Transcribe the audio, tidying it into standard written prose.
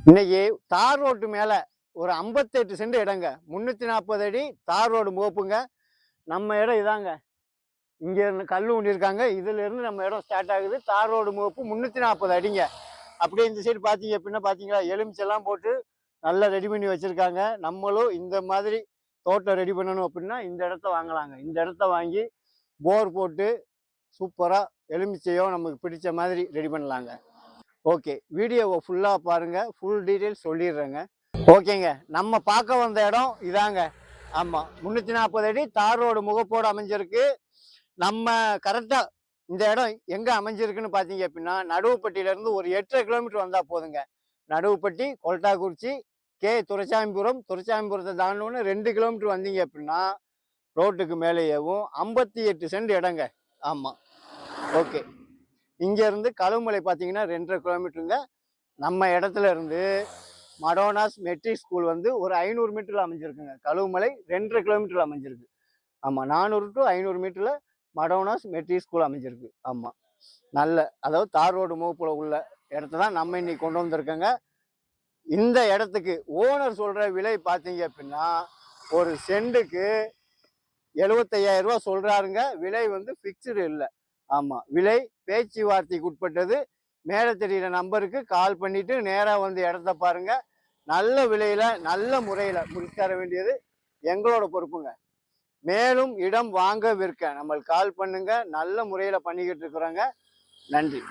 இன்னைக்கு தார் ரோட்டு மேல ஒரு 58 சென்ட் இடங்க, 340 அடி தார் ரோடு முகப்புங்க. நம்ம இடம் இதாங்க. இங்க இருந்து கல் ஊண்டியிருக்காங்க. இதுல இருந்து நம்ம இடம் ஸ்டார்ட் ஆகுது. தார் ரோடு முகப்பு 340 அடிங்க. அப்படியே இந்த சைடு பார்த்தீங்க அப்படின்னா பார்த்தீங்களா, எலுமிச்செல்லாம் போட்டு நல்லா ரெடி பண்ணி வச்சிருக்காங்க. நம்மளும் இந்த மாதிரி தோட்டம் ரெடி பண்ணணும் அப்படின்னா இந்த இடத்த வாங்கலாங்க. இந்த இடத்த வாங்கி போர் போட்டு சூப்பரா எலுமிச்சையோ நமக்கு பிடிச்ச மாதிரி ரெடி பண்ணலாங்க. ஓகே, வீடியோவை ஃபுல்லாக பாருங்கள், ஃபுல் டீட்டெயில்ஸ் சொல்லிடுறேங்க. ஓகேங்க, நம்ம பார்க்க வந்த இடம் இதாங்க. ஆமாம், 340 அடி தார் ரோடு முகப்போடு அமைஞ்சிருக்கு. நம்ம கரெக்டாக இந்த இடம் எங்கே அமைஞ்சிருக்குன்னு பார்த்தீங்க அப்படின்னா, நடுவுப்பட்டியிலேருந்து ஒரு 8.5 கிலோமீட்டர் வந்தால் போதுங்க. நடுவுப்பட்டி, கொல்ட்டாக்குறிச்சி, துரைசாமிபுரம், துரைசாமிபுரத்தை தாண்டோன்னு 2 கிலோமீட்டர் வந்தீங்க அப்படின்னா ரோட்டுக்கு மேலேயேவும் 58 சென்ட் இடங்க. ஆமாம், ஓகே. இங்கேருந்து கழுமலை பார்த்தீங்கன்னா 2.5 கிலோமீட்டருங்க. நம்ம இடத்துல இருந்து மடோனாஸ் மெட்ரிக் ஸ்கூல் வந்து ஒரு 500 மீட்டரில் அமைஞ்சிருக்குங்க. கழுமலை 2.5 கிலோமீட்டரில் அமைஞ்சிருக்கு. ஆமாம், 400 to 500 மீட்டரில் மடோனாஸ் மெட்ரிக் ஸ்கூல் அமைஞ்சிருக்கு. ஆமாம், நல்ல அதாவது தார் ரோடு முகப்புல உள்ள இடத்த தான் நம்ம இன்னைக்கு கொண்டு வந்திருக்கோங்க. இந்த இடத்துக்கு ஓனர் சொல்கிற விலை பார்த்தீங்க அப்படின்னா ஒரு சென்ட்டுக்கு 75,000 ரூபா சொல்கிறாருங்க. விலை வந்து ஃபிக்ஸ்டு இல்லை. ஆமாம், விலை பேச்சுவார்த்தைக்கு உட்பட்டது. மேலே தெரிகிற நம்பருக்கு கால் பண்ணிவிட்டு நேராக வந்து இடத்த பாருங்கள். நல்ல விலையில் நல்ல முறையில் முடிச்சு தர வேண்டியது எங்களோட பொறுப்புங்க. மேலும் இடம் வாங்க விற்க நம்மளுக்கு கால் பண்ணுங்க. நல்ல முறையில் பண்ணிக்கிட்டு இருக்கிறோங்க. நன்றி.